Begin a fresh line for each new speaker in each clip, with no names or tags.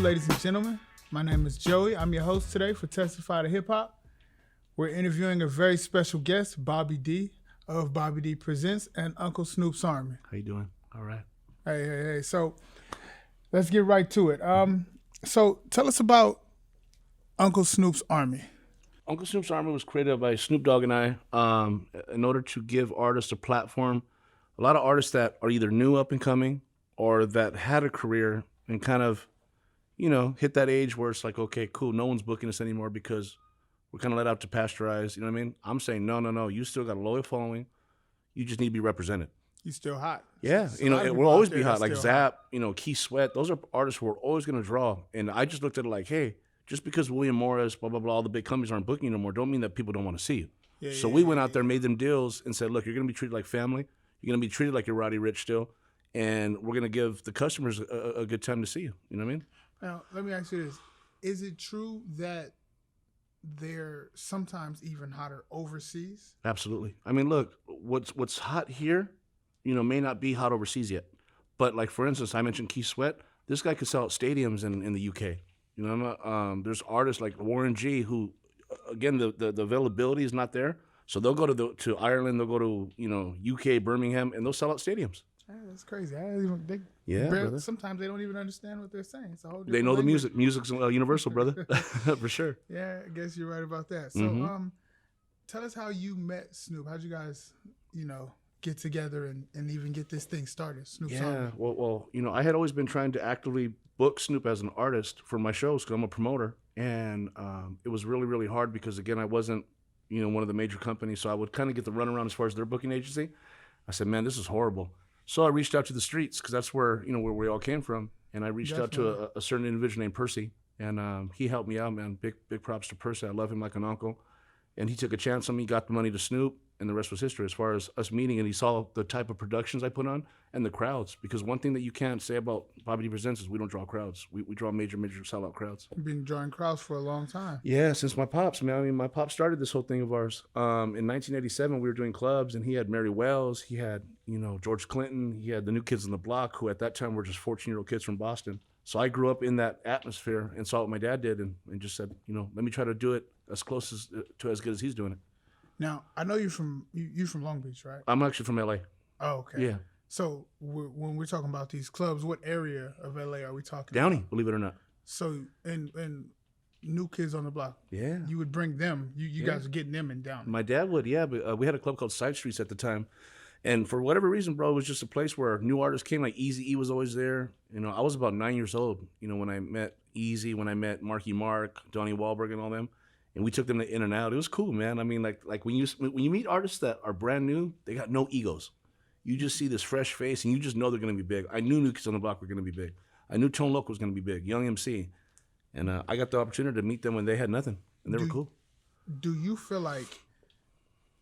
Welcome, ladies and gentlemen. My name is Joey. I'm your host today for Testify to Hip Hop. We're interviewing a very special guest, Bobby D of Bobby D Presents and Uncle Snoop's Army.
How you doing? All right.
Hey. So let's get right to it. So tell us about Uncle Snoop's Army.
Uncle Snoop's Army was created by Snoop Dogg and I in order to give artists a platform. A lot of artists that are either new up and coming or that had a career and kind of, hit that age where it's like, okay, cool, no one's booking us anymore because we're kind of let out to pasteurize. You know what I mean? I'm saying, no. You still got a loyal following. You just need to be represented.
You still hot.
Yeah. We'll always be hot. Like Zap, Key Sweat. Those are artists who are always going to draw. And I just looked at it like, hey, just because William Morris, blah, blah, blah, all the big companies aren't booking you no more, don't mean that people don't want to see you. So we went out there, made them deals, and said, look, you're going to be treated like family. You're going to be treated like you're Roddy Ricch still. And we're going to give the customers a good time to see you. You know what I mean?
Now, let me ask you this. Is it true that they're sometimes even hotter overseas?
Absolutely. I mean, look, what's hot here, may not be hot overseas yet. But like, for instance, I mentioned Key Sweat. This guy could sell out stadiums in the UK. There's artists like Warren G who, again, the availability is not there. So they'll go to Ireland, they'll go to, UK, Birmingham, and they'll sell out stadiums.
That's crazy. Sometimes they don't even understand what they're saying. It's a whole
they know
language.
The music. Music's universal, brother, for sure.
Yeah, I guess you're right about that. So, tell us how you met Snoop. How'd you guys, get together and even get this thing started? Snoop's Army.
Well, I had always been trying to actively book Snoop as an artist for my shows because I'm a promoter, and it was really, really hard because again, I wasn't, one of the major companies, so I would kind of get the runaround as far as their booking agency. I said, man, this is horrible. So I reached out to the streets because that's where where we all came from, and I reached out to a certain individual named Percy, and he helped me out, man. Big props to Percy. I love him like an uncle, and he took a chance on me, got the money to Snoop, and the rest was history. As far as us meeting, and he saw the type of productions I put on and the crowds. Because one thing that you can't say about Bobby D Presents is we don't draw crowds. We draw major sellout crowds.
You've been drawing crowds for a long time.
Yeah, since my pops, man. I mean, my pops started this whole thing of ours. In 1987, we were doing clubs, and he had Mary Wells, he had George Clinton, he had the New Kids on the Block, who at that time were just 14-year-old kids from Boston. So I grew up in that atmosphere and saw what my dad did, and just said, let me try to do it as close as good as he's doing it.
Now, I know you're from Long Beach, right?
I'm actually from LA.
Oh, okay.
Yeah.
So when we're talking about these clubs, what area of LA are we talking
Downey,
about?
believe it or not.
So, and New Kids on the Block.
Yeah.
You would bring them. You guys are getting them in Downey.
My dad would, yeah. But we had a club called Side Streets at the time. And for whatever reason, bro, it was just a place where new artists came. Like Eazy-E was always there. I was about 9 years old, when I met Eazy, when I met Marky Mark, Donnie Wahlberg, and all them. And we took them to In and Out. It was cool, man. I mean, like when you meet artists that are brand new, they got no egos. You just see this fresh face, and you just know they're going to be big. I knew New Kids on the Block were going to be big. I knew Tone Loc was going to be big, Young MC. And I got the opportunity to meet them when they had nothing, and they were cool.
Do you feel like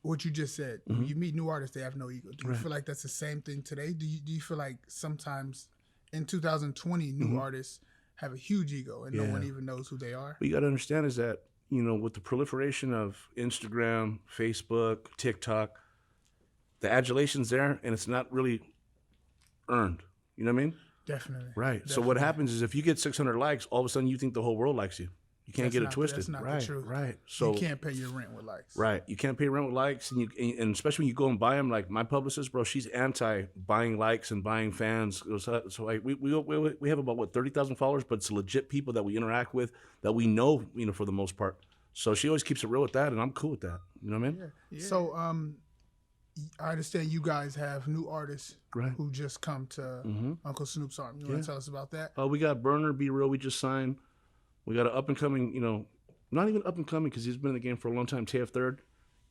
what you just said, when you meet new artists, they have no ego? Do you feel like that's the same thing today? Do you feel like sometimes in 2020, new artists have a huge ego and no one even knows who they are?
What you got to understand is that, with the proliferation of Instagram, Facebook, TikTok, the adulation's there, and it's not really earned. You know what I mean?
Definitely.
Right. So what happens is if you get 600 likes, all of a sudden you think the whole world likes you. You can't get it twisted.
That's not
right,
the truth.
Right. So
you can't pay your rent with likes.
Right. You can't pay rent with likes, and especially when you go and buy them. Like my publicist, bro, she's anti buying likes and buying fans. So like we have about 30,000 followers, but it's legit people that we interact with that we know, for the most part. So she always keeps it real with that, and I'm cool with that. You know what I mean?
Yeah. So I understand you guys have new artists who just come to Uncle Snoop's Army. You want to tell us about that?
We got Burner, Be Real, we just signed. We got an up-and-coming, not even up-and-coming because he's been in the game for a long time, TF Third.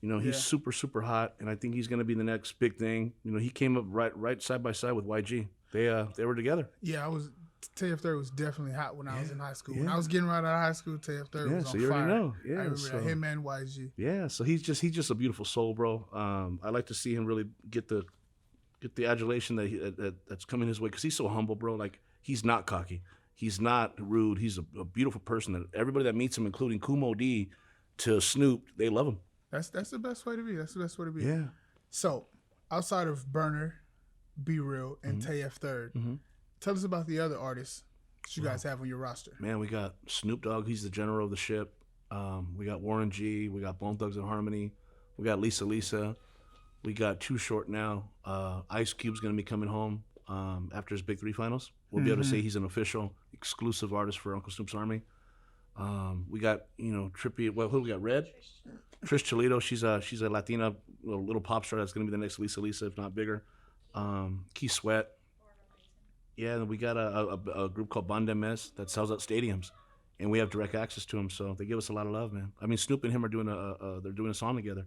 He's super, super hot, and I think he's going to be the next big thing. He came up right side by side with YG. They were together.
Yeah, TF Third was definitely hot when I was in high school. When I was getting right out of high school, TF Third was on
so you
fire.
already know. Yeah,
I remember that, him and YG.
Yeah, so he's just a beautiful soul, bro. I like to see him really get the adulation that's coming his way because he's so humble, bro. Like he's not cocky. He's not rude. He's a beautiful person. That everybody that meets him, including Kumo D to Snoop, they love him.
That's the best way to be. That's the best way to be.
Yeah.
So, outside of Burner, Be Real, and TF Third, tell us about the other artists that you guys have on your roster?
Man, we got Snoop Dogg. He's the general of the ship. We got Warren G. We got Bone Thugs and Harmony. We got Lisa. We got Too Short now. Ice Cube's going to be coming home after his Big 3 finals. We'll be able to say he's an official, exclusive artist for Uncle Snoop's Army. We got, Trippy. Well, who we got? Red? Trish Cholito. She's a Latina little pop star that's going to be the next Lisa, if not bigger. Key Sweat. Yeah, and we got a group called Banda MS that sells out stadiums, and we have direct access to them. So they give us a lot of love, man. I mean, Snoop and him are doing they're doing a song together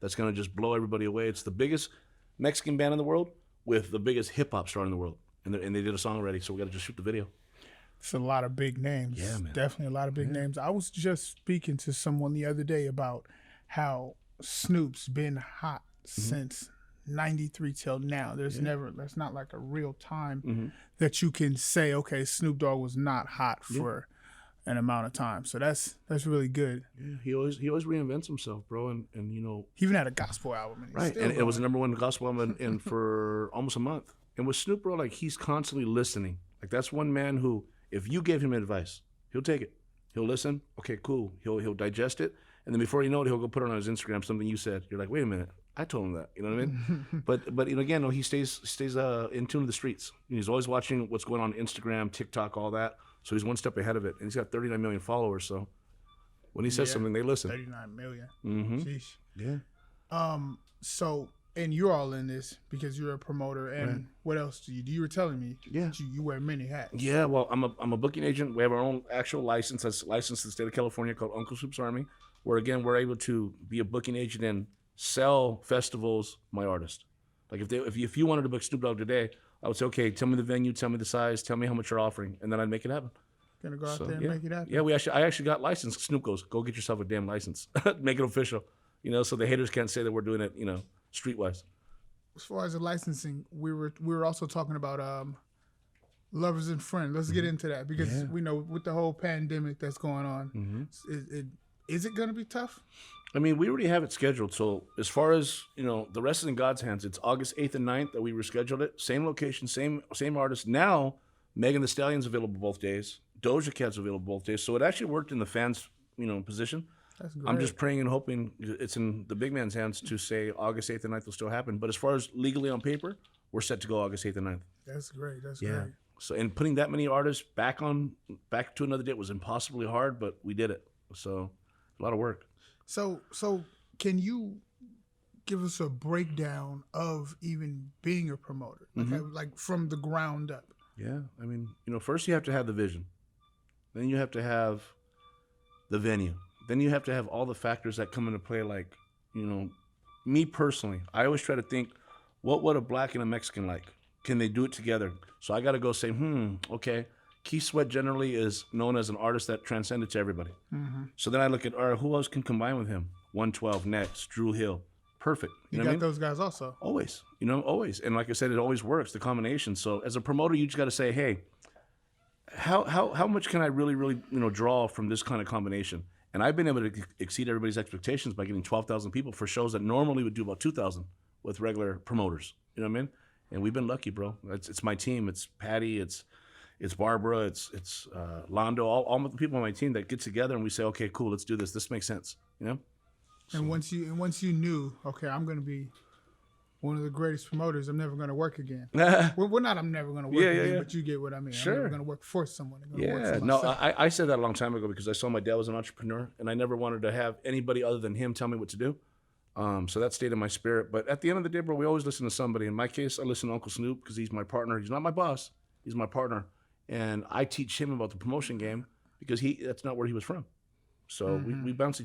that's going to just blow everybody away. It's the biggest Mexican band in the world with the biggest hip hop star in the world, and they did a song already. So we got to just shoot the video.
It's a lot of big names.
Yeah, man.
Definitely a lot of big names. I was just speaking to someone the other day about how Snoop's been hot since 93 till now. That's not like a real time that you can say, okay, Snoop Dogg was not hot for an amount of time. So that's really good.
Yeah, he always reinvents himself, bro. And
he even had a gospel album.
And it was the #1 gospel album in for almost a month. And with Snoop, bro, like he's constantly listening. Like that's one man who, if you give him advice, he'll take it. He'll listen. Okay, cool. He'll digest it. And then before you know it, he'll go put it on his Instagram, something you said. You're like, wait a minute, I told him that. You know what I mean? but again, he stays in tune to the streets. He's always watching what's going on Instagram, TikTok, all that. So he's one step ahead of it. And he's got 39 million followers. So when he says something, they listen.
39 million. Sheesh.
Yeah.
So, and you're all in this because you're a promoter. And what else do you do? You were telling me you wear many hats.
Yeah, well, I'm a booking agent. We have our own actual license that's licensed to the state of California called Uncle Snoop's Army, where, again, we're able to be a booking agent and sell festivals my artist. Like if you wanted to book Snoop Dogg today, I would say, okay, tell me the venue, tell me the size, tell me how much you're offering, and then I'd make it happen.
Gonna go out there and make it happen.
Yeah, I actually got licensed. Snoop goes, go get yourself a damn license. Make it official. So the haters can't say that we're doing it, streetwise.
As far as the licensing, we were also talking about lovers and friends. Let's get into that because we know with the whole pandemic that's going on, is it going to be tough?
I mean, we already have it scheduled. So as far as, the rest is in God's hands. It's August 8th and 9th that we rescheduled it. Same location, same artist. Now, Megan Thee Stallion's available both days. Doja Cat's available both days. So it actually worked in the fans, position.
That's great.
I'm just praying and hoping it's in the big man's hands to say August 8th and 9th will still happen. But as far as legally on paper, we're set to go August 8th and 9th.
That's great. That's great.
So, and putting that many artists back to another date was impossibly hard, but we did it. So a lot of work.
So can you give us a breakdown of even being a promoter, like from the ground up?
Yeah. I mean, first you have to have the vision. Then you have to have the venue. Then you have to have all the factors that come into play. Like, me personally, I always try to think, what would a black and a Mexican like? Can they do it together? So I got to go say, okay. Keith Sweat generally is known as an artist that transcended to everybody. So then I look at, all right, who else can combine with him? 112, Nets, Drew Hill. Perfect.
You got those guys also.
Always. Always. And like I said, it always works, the combination. So as a promoter, you just got to say, hey, how much can I really, really, draw from this kind of combination? And I've been able to exceed everybody's expectations by getting 12,000 people for shows that normally would do about 2,000 with regular promoters. You know what I mean? And we've been lucky, bro. It's my team. It's Patty. It's Barbara. It's Londo. All the people on my team that get together and we say, okay, cool, let's do this. This makes sense. So.
And once you knew, okay, I'm going to be one of the greatest promoters. I'm never going to work again. Well, not I'm never going to work again, but you get what I mean.
Sure.
I'm never going to work for someone.
I said that a long time ago because I saw my dad was an entrepreneur, and I never wanted to have anybody other than him tell me what to do. So that stayed in my spirit. But at the end of the day, bro, we always listen to somebody. In my case, I listen to Uncle Snoop because he's my partner. He's not my boss. He's my partner. And I teach him about the promotion game because that's not where he was from. So we bounce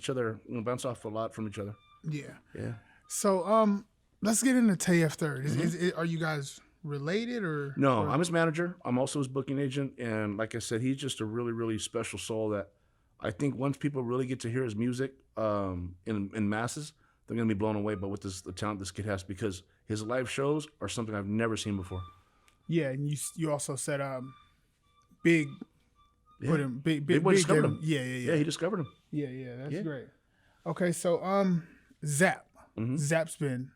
bounce off a lot from each other.
Yeah. So let's get into TF Third. Are you guys related or?
No, I'm his manager. I'm also his booking agent. And like I said, he's just a really, really special soul that I think once people really get to hear his music in masses, they're going to be blown away by the talent this kid has because his live shows are something I've never seen before.
Yeah, and you also said Big put him big
boy discovered him.
Yeah,
he discovered him.
Yeah, that's great. Okay, so Zap. Zap's been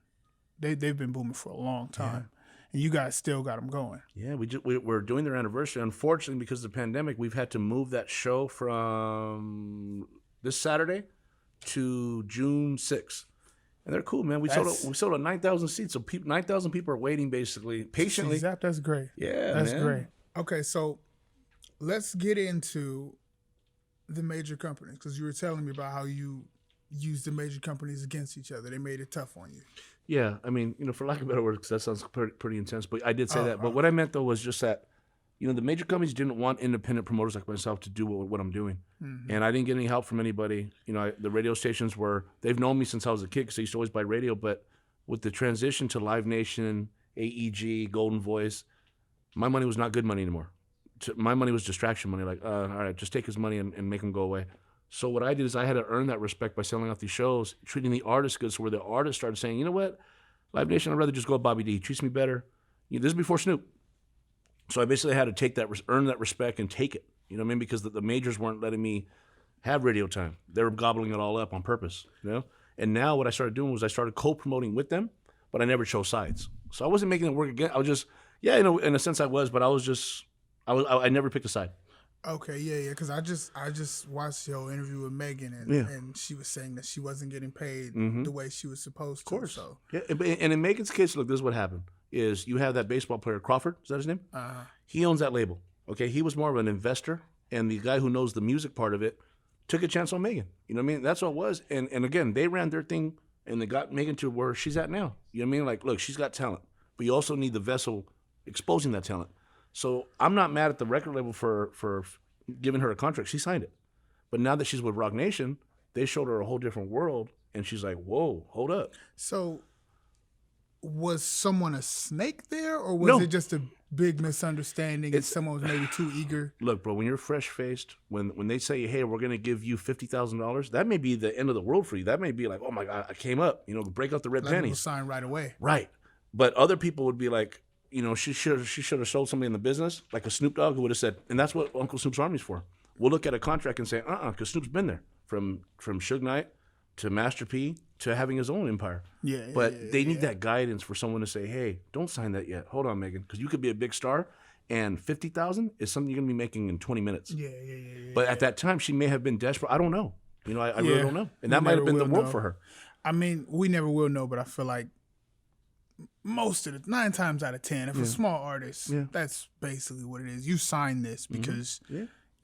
they've been booming for a long time. and you guys still got them going.
Yeah, we're doing their anniversary. Unfortunately, because of the pandemic, we've had to move that show from this Saturday to June 6th. And they're cool, man. We sold out 9,000 seats, so 9,000 people are waiting basically patiently.
Jeez, that's great.
Yeah,
that's
man.
great. Okay, so let's get into the major companies, because you were telling me about how you used the major companies against each other. They made it tough on you.
Yeah, I mean, for lack of better words, 'cause that sounds pretty intense, but I did say that. But what I meant, though, was just that, the major companies didn't want independent promoters like myself to do what I'm doing. Mm-hmm. And I didn't get any help from anybody. The radio stations they've known me since I was a kid because I used to always buy radio. But with the transition to Live Nation, AEG, Golden Voice, my money was not good money anymore. My money was distraction money. Like, all right, just take his money and make him go away. So what I did is I had to earn that respect by selling out these shows, treating the artists good, so where the artists started saying, you know what, Live Nation, I'd rather just go with Bobby D. He treats me better. This is before Snoop. So I basically had to earn that respect and take it. You know what I mean? Because the majors weren't letting me have radio time. They were gobbling it all up on purpose, And now what I started doing was I started co-promoting with them, but I never chose sides. So I wasn't making it work again. I was just, in a sense I was, but I never picked a side.
Okay, yeah, because I just watched your interview with Megan, and she was saying that she wasn't getting paid the way she was supposed to. Of course. So.
Yeah, and in Megan's case, look, this is what happened. Is you have that baseball player, Crawford, is that his name? Uh-huh. He owns that label, okay? He was more of an investor, and the guy who knows the music part of it took a chance on Megan. You know what I mean? That's what it was. And again, they ran their thing, and they got Megan to where she's at now. You know what I mean? Like, look, she's got talent, but you also need the vessel exposing that talent. So I'm not mad at the record label for giving her a contract. She signed it. But now that she's with Rock Nation, they showed her a whole different world, and she's like, whoa, hold up.
So was someone a snake there, or was it just a big misunderstanding and someone was maybe too eager?
Look, bro, when you're fresh-faced, when they say, hey, we're going to give you $50,000, that may be the end of the world for you. That may be like, oh, my God, I came up, break out the red panties.
Sign right away.
Right. But other people would be like, she should have sold somebody in the business, like a Snoop Dogg, who would have said, and that's what Uncle Snoop's Army's for. We'll look at a contract and say, because Snoop's been there, from Suge Knight to Master P to having his own empire. But they need that guidance for someone to say, hey, don't sign that yet. Hold on, Megan, because you could be a big star, and $50,000 is something you're going to be making in 20 minutes. But at that time, she may have been desperate. I don't know. I really don't know. And that might have been the world for her.
I mean, we never will know, but I feel like most of 9 times out of 10, if a small artist, that's basically what it is. You signed this because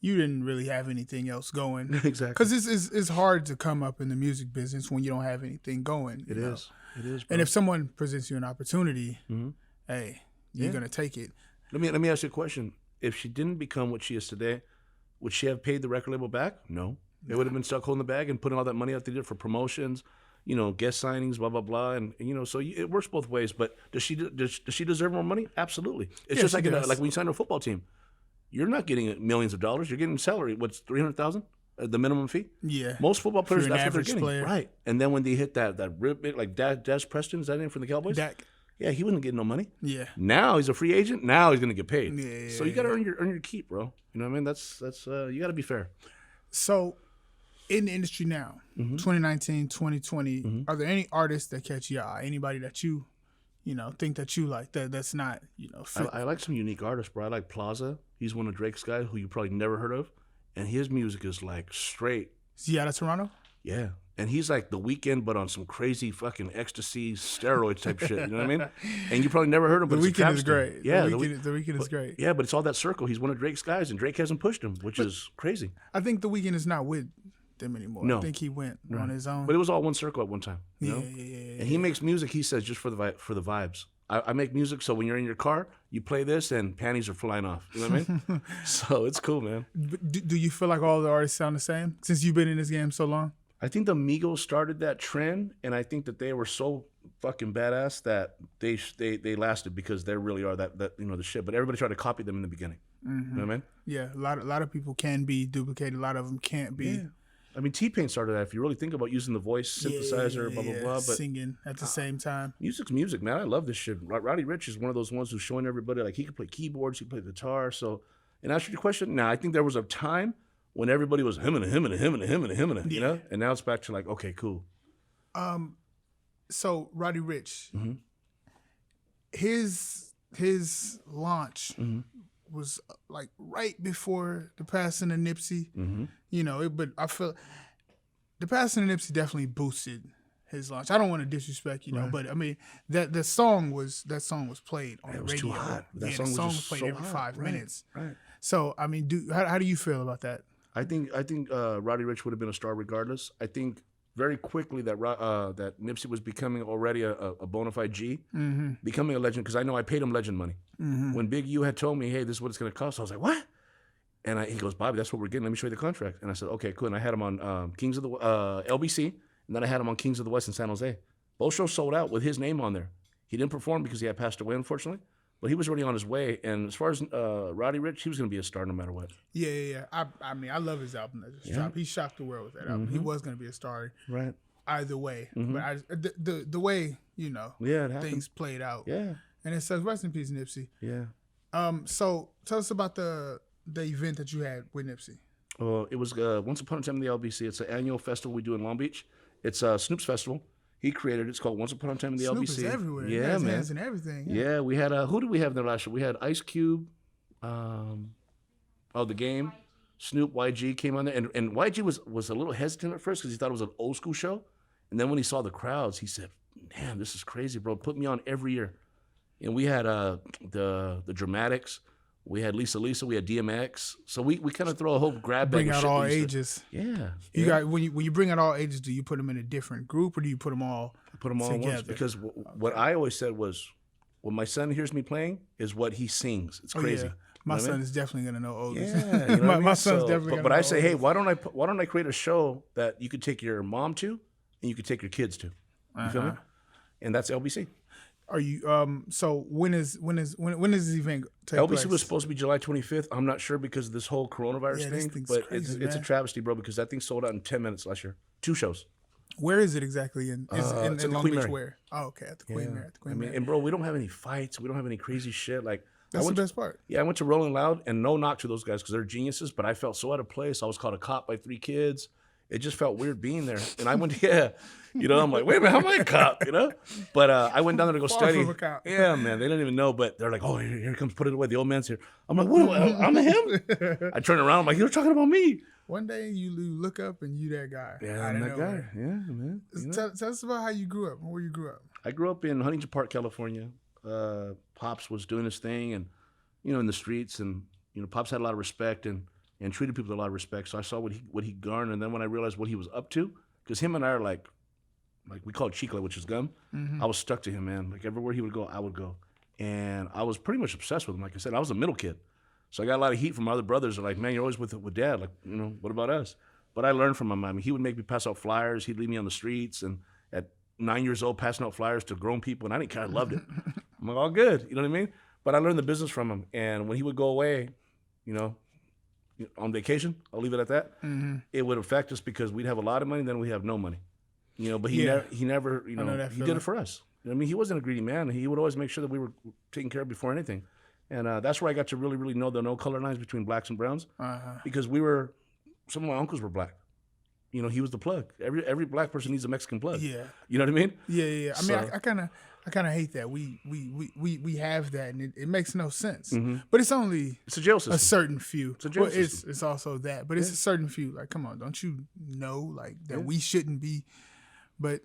you didn't really have anything else going.
Exactly.
Because it's hard to come up in the music business when you don't have anything going.
It is. Bro.
And if someone presents you an opportunity, hey, you're gonna take it.
Let me ask you a question. If she didn't become what she is today, would she have paid the record label back? No. They would have been stuck holding the bag and putting all that money out they did for promotions, guest signings, blah blah blah, and so it works both ways. But does she deserve more money? Absolutely. It's just like when you sign a football team. You're not getting millions of dollars. You're getting salary. What's $300,000? The minimum fee?
Yeah.
Most football players, that's what they're getting.
Player.
Right. And then when they hit that rip bit, like Des Preston, is that name from the Cowboys?
Dak.
Yeah, he wasn't getting no money.
Yeah.
Now he's a free agent. Now he's gonna get paid.
Yeah.
So you gotta earn your keep, bro. You know what I mean? That's you gotta be fair.
So in the industry now, 2019, 2020, are there any artists that catch your eye? Anybody that you think that you like that's not,
I like some unique artists, bro. I like Plaza. He's one of Drake's guys who you probably never heard of. And his music is like straight.
Is he out of Toronto?
Yeah. And he's like The Weeknd, but on some crazy fucking ecstasy, steroids type shit. You know what I mean? And you probably never heard him, but
The Weeknd is great.
Yeah.
The Weeknd is great.
Yeah, but it's all that circle. He's one of Drake's guys, and Drake hasn't pushed him, which is crazy.
I think The Weeknd is not with them anymore.
No.
I think he went on his own.
But it was all one circle at one time. You know?
Yeah.
And he makes music, he says, just for the vibes. I make music so when you're in your car, you play this and panties are flying off. You know what I mean? So it's cool, man.
Do you feel like all the artists sound the same since you've been in this game so long?
I think the Migos started that trend, and I think that they were so fucking badass that they lasted because they really are that the shit. But everybody tried to copy them in the beginning. You know what I mean?
Yeah, a lot of people can be duplicated. A lot of them can't be.
Yeah. I mean, T-Pain started that. If you really think about using the voice synthesizer, blah, blah, blah. But
singing at the same time.
Music's music, man. I love this shit. Roddy Ricch is one of those ones who's showing everybody, like, he can play keyboards, he can play guitar. So, and answer your question, now, I think there was a time when everybody was him, you know? And now it's back to like, okay, cool.
So, Roddy Ricch, his his launch was like right before the passing of Nipsey. You know, but I feel the passing of Nipsey definitely boosted his launch. I don't want to disrespect, you know, but I mean that song was played on the radio. It was too hot. That song was played every 5 minutes.
Right.
So I mean, how do you feel about that?
I think Roddy Ricch would have been a star regardless. I think very quickly that Nipsey was becoming already a bona fide G, becoming a legend, because I know I paid him legend money. When Big U had told me, hey, this is what it's going to cost, I was like, what? And he goes, Bobby, that's what we're getting. Let me show you the contract. And I said, okay, cool. And I had him on Kings of the LBC, and then I had him on Kings of the West in San Jose. Both shows sold out with his name on there. He didn't perform because he had passed away, unfortunately. But he was already on his way. And as far as Roddy Ricch, he was going to be a star no matter what.
Yeah. I mean, I love his album that just dropped. He shocked the world with that album. He was going to be a star either way. But the way, you know, things played out. Yeah. And it says, rest in peace, Nipsey. Yeah. So tell us about the event that you had with Nipsey.
It was Once Upon a Time in the LBC. It's an annual festival we do in Long Beach. It's Snoop's festival. He created it. It's called Once Upon a Time in the
Snoop
LBC.
Is everywhere.
Yeah, man.
Hands and everything.
Yeah, we had who did we have there last year? We had Ice Cube, The Game, Snoop, YG came on there, and YG was a little hesitant at first because he thought it was an old school show, and then when he saw the crowds, he said, "Damn, this is crazy, bro. Put me on every year." And we had the Dramatics. We had Lisa, we had DMX. So we kind of throw a whole grab bag.
Bring out all ages.
Yeah.
You got when you bring out all ages, do you put them in a different group or do you put them all?
Put them all at once, because what I always said was, what my son hears me playing is what he sings. It's crazy.
Yeah. My son is definitely gonna know oldies.
Yeah, you know
my son's definitely. Gonna
but
know
I say,
oldies.
hey, why don't I create a show that you could take your mom to, and you could take your kids to? You feel me? And that's LBC.
Are you so when is this event take
LBC
place?
was supposed to be July 25th. I'm not sure because of this whole coronavirus thing, but crazy, it's a travesty, bro, because that thing sold out in 10 minutes last year. 2 shows.
Where is it exactly in Long Beach?
Mary.
Where? Oh, okay, at the Queen Mary. At the Queen Mary.
And bro, we don't have any fights. We don't have any crazy shit. Like
that's the best part.
Yeah, I went to Rolling Loud, and no knock to those guys because they're geniuses, but I felt so out of place. I was called a cop by 3 kids. It just felt weird being there. And I went, I'm like, wait a minute, how am I a cop, But I went down there to go study. Yeah, man, they didn't even know, but they're like, oh, here comes, put it away. The old man's here. I'm like, what? I'm him? I turn around, I'm like, you're talking about me.
One day you look up and you that guy.
Yeah, I'm that guy. Yeah, man.
Tell us about how you grew up, where you grew up.
I grew up in Huntington Park, California. Pops was doing his thing and, in the streets, and, Pops had a lot of respect and treated people with a lot of respect. So I saw what he garnered, and then when I realized what he was up to, because him and I are like we call it chicle, which is gum. I was stuck to him, man. Like everywhere he would go, I would go, and I was pretty much obsessed with him. Like I said, I was a middle kid, so I got a lot of heat from my other brothers. They're like, man, you're always with Dad. Like, what about us? But I learned from him. I mean, he would make me pass out flyers. He'd leave me on the streets, and at 9 years old, passing out flyers to grown people, and I didn't care. I loved it. I'm like, all good, you know what I mean? But I learned the business from him, and when he would go away, on vacation, I'll leave it at that. It would affect us because we'd have a lot of money, then we have no money. But he never, he did it for us. I mean, he wasn't a greedy man. He would always make sure that we were taken care of before anything. And that's where I got to really, really know the no color lines between blacks and browns, because some of my uncles were black. He was the plug. Every black person needs a Mexican plug. Yeah. You know what I mean?
Yeah. I mean, I kind of hate that we have that, and it makes no sense. But it's a jail system. A certain few. It's a jail system. It's also that, but it's a certain few. Like, come on, don't you know like that we shouldn't be? But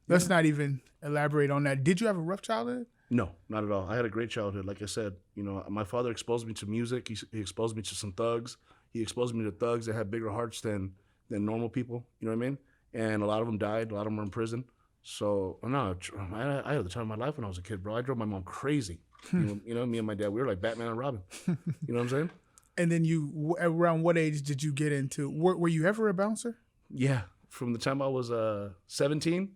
let's not even elaborate on that. Did you have a rough childhood?
No, not at all. I had a great childhood. Like I said, my father exposed me to music. He exposed me to some thugs. He exposed me to thugs that had bigger hearts than normal people. You know what I mean? And a lot of them died. A lot of them were in prison. So, no, I had the time of my life when I was a kid, bro. I drove my mom crazy. Me and my dad, we were like Batman and Robin. You know what I'm saying? And
then around what age did you get into, were you ever a bouncer?
Yeah, from the time I was 17,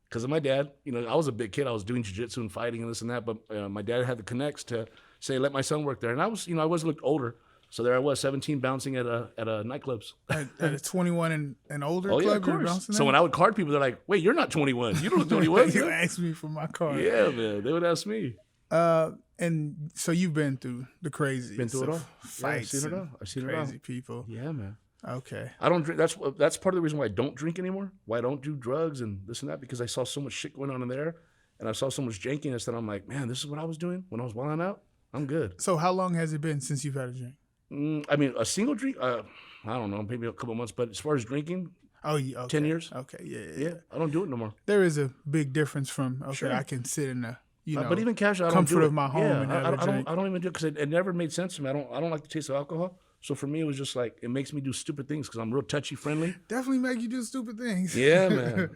because of my dad. I was a big kid. I was doing jiu-jitsu and fighting and this and that, but my dad had the connects to say, let my son work there. And I was, I always looked older. So there I was, 17, bouncing at nightclubs.
At a 21 and older
club?
Yeah,
of course. So when I would card people, they're like, wait, you're not 21. You don't look 21.
You ask me for my card.
Yeah, man. They would ask me.
And so you've been through the crazy.
Been through it all.
Fights.
Yeah, I've seen it all. I've seen it all.
Crazy people.
Yeah, man.
Okay.
I don't drink. That's part of the reason why I don't drink anymore. Why I don't do drugs and this and that, because I saw so much shit going on in there. and I saw someone's jankiness, and I'm like, man, this is what I was doing when I was wilding out. I'm good.
So how long has it been since you've had a drink?
I mean, a single drink, I don't know, maybe a couple months. But as far as drinking,
okay.
10 years.
Okay, yeah.
I don't do it no more.
There is a big difference from
Sure.
I can sit in the
but even casual, I don't
comfort
do it.
of my home and have a drink.
I don't even do it because it never made sense to me. I don't like the taste of alcohol. So for me, it was just like, it makes me do stupid things because I'm real touchy friendly.
Definitely make you do stupid things.
Yeah, man.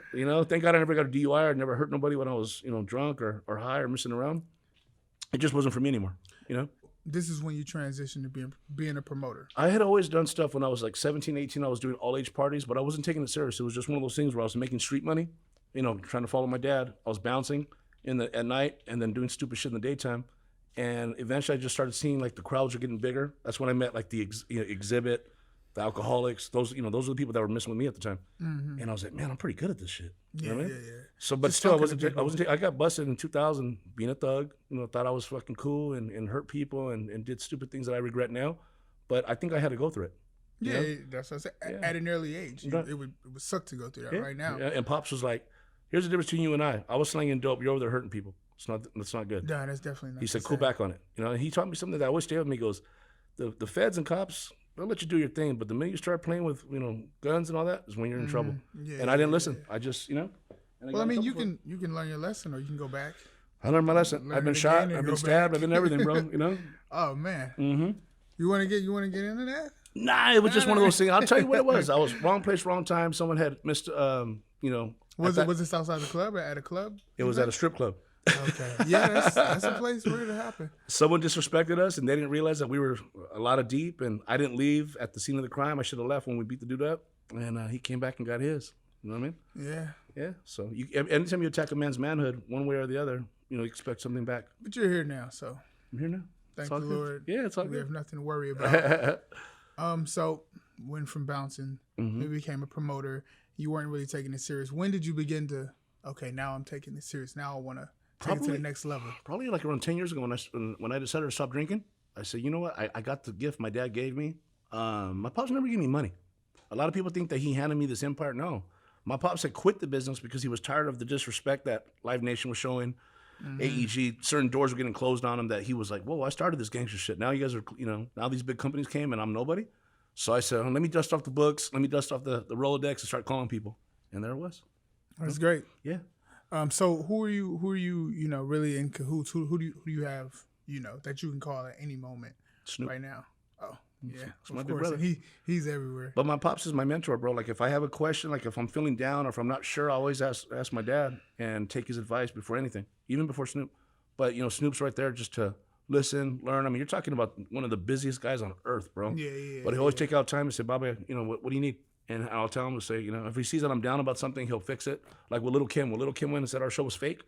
Thank God I never got a DUI or never hurt nobody when I was, drunk or high or messing around. It just wasn't for me anymore,
This is when you transition to being a promoter.
I had always done stuff when I was like 17, 18. I was doing all-age parties, but I wasn't taking it serious. It was just one of those things where I was making street money, trying to follow my dad. I was bouncing at night and then doing stupid shit in the daytime. And eventually I just started seeing like the crowds are getting bigger. That's when I met like the exhibit, the alcoholics. Those are the people that were messing with me at the time. Mm-hmm. And I was like, man, I'm pretty good at this shit. You know what I mean? Yeah. So, but just still, I got busted in 2000 being a thug. Thought I was fucking cool and hurt people and did stupid things that I regret now. But I think I had to go through it.
Yeah, that's what I said. Yeah. At an early age, it would suck to go through that right now.
Yeah. And Pops was like, here's the difference between you and I. I was slinging dope. You're over there hurting people. That's not good.
No, that's definitely not.
He said, cool back on it. And he taught me something that always stayed with me. He goes, the feds and cops, they'll let you do your thing, but the minute you start playing with, guns and all that is when you're in trouble. Yeah, and I didn't listen. I just,
Well, I mean, you can learn your lesson or you can go back.
I learned my lesson. I've been shot. I've been stabbed. I've been everything, bro.
Oh man. Mm-hmm. You want to get into that?
Nah, it was just one of those things. I'll tell you what it was. I was wrong place, wrong time. Someone had missed. Was
this outside the club or at a club?
It was at a strip club.
Okay. Yeah, that's a place where it happened.
Someone disrespected us, and they didn't realize that we were a lot of deep, and I didn't leave at the scene of the crime. I should have left when we beat the dude up, and he came back and got his. You know what I mean?
Yeah.
Yeah. So anytime you attack a man's manhood, one way or the other, you expect something back.
But you're here now, so.
I'm here now.
Thank the Lord.
Yeah, it's all good.
We have nothing to worry about. So went from bouncing, you became a promoter. You weren't really taking it serious. When did you begin to, okay, now I'm taking it serious. Now I want to take it to the next level?
Probably like around 10 years ago when I decided to stop drinking. I said, you know what? I got the gift my dad gave me. My pops never gave me money. A lot of people think that he handed me this empire. No. My pops had quit the business because he was tired of the disrespect that Live Nation was showing. AEG, certain doors were getting closed on him that he was like, whoa, I started this gangster shit. Now you guys are, now these big companies came and I'm nobody. So I said, let me dust off the books. Let me dust off the Rolodex and start calling people. And there it was.
That's great.
Yeah.
So who are you, really in cahoots? Who do you have, that you can call at any moment
Snoop.
Right now? Oh, yeah.
It's my big brother.
He's everywhere.
But my pops is my mentor, bro. Like if I have a question, like if I'm feeling down or if I'm not sure, I always ask my dad and take his advice before anything, even before Snoop. But, Snoop's right there just to listen, learn. I mean, you're talking about one of the busiest guys on earth, bro.
Yeah.
But he always take out time and say, Baba, what do you need? And I'll tell him to say, if he sees that I'm down about something, he'll fix it. Like with Little Kim. When Little Kim went and said our show was fake,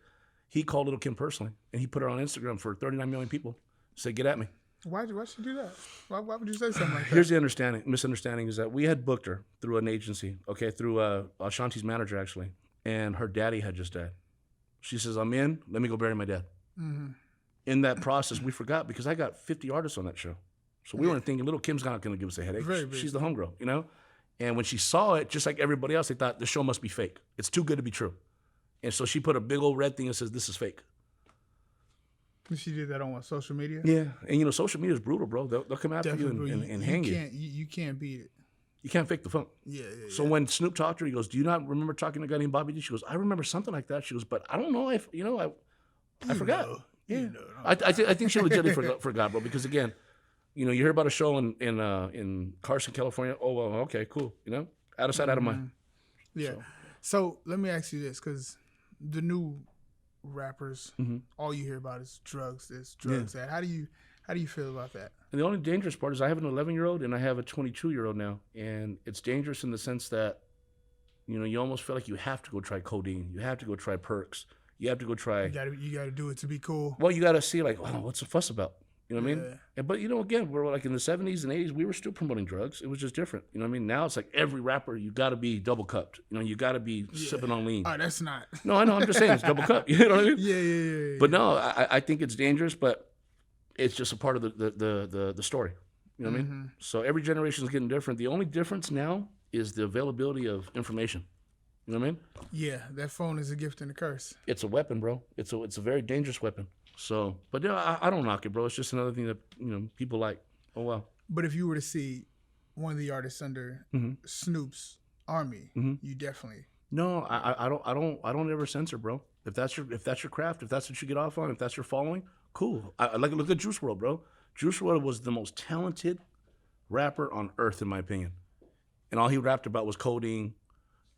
he called Little Kim personally. And he put it on Instagram for 39 million people. Said, get at me.
Why'd she do that? Why would you say something like that?
Here's the misunderstanding is that we had booked her through an agency, okay, through Ashanti's manager, actually. And her daddy had just died. She says, I'm in. Let me go bury my dad. Mm-hmm. In that process, we forgot because I got 50 artists on that show. So we weren't thinking Little Kim's not going to give us a headache. She's the homegirl, And when she saw it, just like everybody else, they thought the show must be fake. It's too good to be true. And so she put a big old red thing that says, this is fake.
She did that on what, social media?
Yeah. And, social media is brutal, bro. They'll come after you and hang you.
You can't beat it.
You can't fake the funk.
Yeah.
So when Snoop talked to her, he goes, do you not remember talking to a guy named Bobby D? She goes, I remember something like that. She goes, but I don't know. I forgot. Yeah. I think she legitimately forgot, bro, because, again, you hear about a show in Carson, California. Oh, well, okay, cool. Out of sight, out of mind.
Yeah. So let me ask you this, because the new rappers, all you hear about is drugs, this, drugs, that. How do you feel about that?
And the only dangerous part is I have an 11-year-old and I have a 22-year-old now, and it's dangerous in the sense that, you almost feel like you have to go try codeine, you have to go try perks, you have to go try.
You gotta do it to be cool.
Well, you gotta see like, oh, what's the fuss about? You know what I mean? And, but, again, we're like in the 70s and 80s, we were still promoting drugs. It was just different. You know what I mean? Now it's like every rapper, you got to be double cupped. You got to be sipping on lean.
Oh, that's not.
No, I know. I'm just saying it's double cup. You know what I mean?
Yeah.
But no, I think it's dangerous, but it's just a part of the story. You know what I mean? So every generation is getting different. The only difference now is the availability of information. You know what I mean?
Yeah, that phone is a gift and a curse.
It's a weapon, bro. It's a very dangerous weapon. So, but yeah, I don't knock it, bro. It's just another thing that people like. Oh well.
But if you were to see one of the artists under Snoop's army, you definitely.
No, I don't ever censor, bro. If that's your craft, if that's what you get off on, if that's your following, cool. I like look at Juice WRLD, bro. Juice WRLD was the most talented rapper on earth, in my opinion. And all he rapped about was codeine,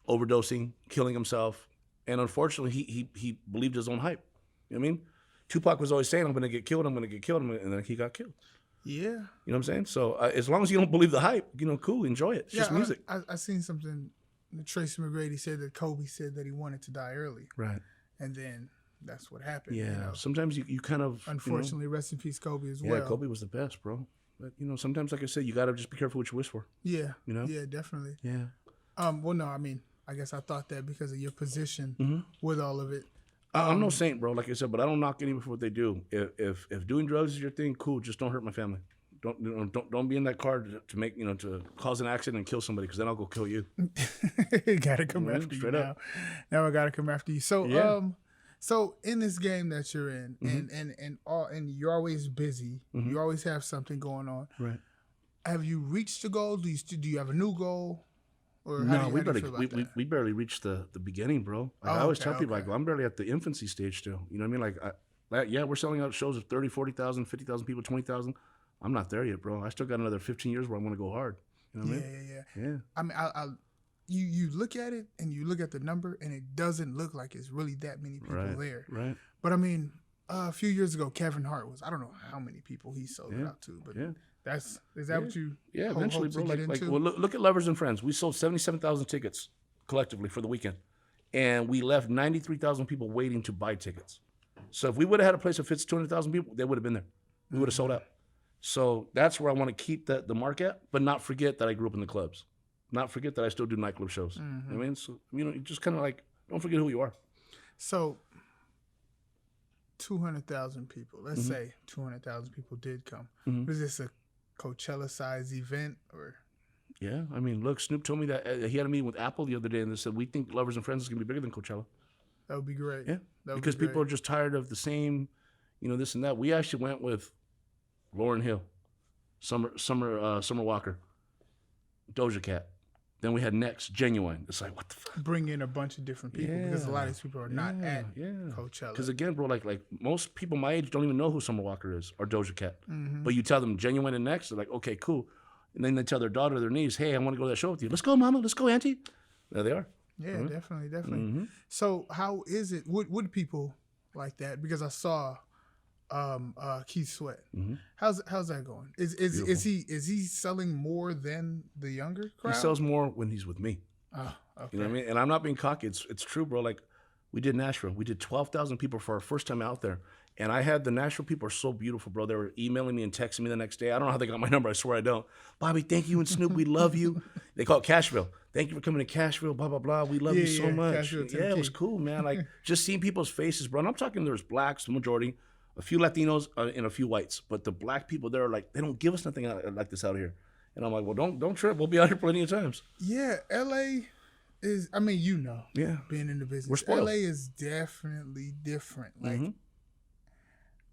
overdosing, killing himself. And unfortunately, he believed his own hype. You know what I mean? Tupac was always saying, I'm going to get killed, and then he got killed.
Yeah.
You know what I'm saying? So as long as you don't believe the hype, cool, enjoy it. It's just music.
I seen something, Tracy McGrady said that Kobe said that he wanted to die early.
Right.
And then that's what happened.
Yeah. Sometimes you kind of...
Unfortunately, rest in peace, Kobe, as well.
Yeah, Kobe was the best, bro. But, sometimes, like I said, you got to just be careful what you wish for.
Yeah. Yeah, definitely.
Yeah.
Well, no, I mean, I guess I thought that because of your position with all of it.
I'm no saint, bro, like I said, but I don't knock anyone for what they do. If doing drugs is your thing, cool. Just don't hurt my family. Don't be in that car to make to cause an accident and kill somebody, because then I'll go kill you.
Gotta come after you now. Now I gotta come after you. So so in this game that you're in, and you're always busy, you always have something going on.
Right.
Have you reached the goal? Do you have a new goal? Or
no, we barely reached the beginning, bro. Like I always tell people, I'm barely at the infancy stage still. You know what I mean? Like, we're selling out shows of 30, 40,000, 50,000 people, 20,000. I'm not there yet, bro. I still got another 15 years where I'm going to go hard. You know what I mean? Yeah. I mean, you look at it and you look at the number, and it doesn't look like it's really that many people there. Right.
But I mean, a few years ago, Kevin Hart was, I don't know how many people he sold it out to, but is that what you
eventually, bro.
Well,
look at Lovers and Friends. We sold 77,000 tickets collectively for the weekend, and we left 93,000 people waiting to buy tickets. So if we would have had a place that fits 200,000 people, they would have been there. We would have sold out. So that's where I want to keep the mark at, but not forget that I grew up in the clubs. Not forget that I still do nightclub shows. You know what I mean? So, you just kind of like, don't forget who you are.
So 200,000 people, let's say 200,000 people did come. Was this a Coachella-sized event, or?
Yeah, I mean, look, Snoop told me that he had a meeting with Apple the other day, and they said, we think Lovers and Friends is going to be bigger than Coachella.
That would be great.
Yeah, because people are just tired of the same, this and that. We actually went with Lauryn Hill, Summer Walker, Doja Cat. Then we had next Genuine. It's like, what the fuck?
Bring in a bunch of different people, because a lot of these people are not at Coachella.
Because again, bro, like most people my age don't even know who Summer Walker is or Doja Cat. But you tell them Genuine and Next, they're like, okay, cool. And then they tell their daughter, their niece, hey, I want to go to that show with you. Let's go, mama. Let's go, auntie. There they are.
Yeah, definitely. So how is it? Would people like that? Because I saw Keith Sweat. How's that going? Is he selling more than the younger crowd?
He sells more when he's with me.
Oh, okay.
You know what I mean? And I'm not being cocky. It's true, bro. Like, we did Nashville. We did 12,000 people for our first time out there. And I had the Nashville people are so beautiful, bro. They were emailing me and texting me the next day. I don't know how they got my number. I swear I don't. Bobby, thank you and Snoop. We love you. They call it Cashville. Thank you for coming to Cashville, blah, blah, blah. We love you so much. Yeah, it was cool, man. Like, just seeing people's faces, bro. And I'm talking there's blacks, the majority, a few Latinos, and a few whites. But the black people there are like, they don't give us nothing like this out here. And I'm like, well, don't trip. We'll be out here plenty of times.
Yeah, L.A. is, I mean, being in the business.
We're spoiled.
LA is definitely different. Like,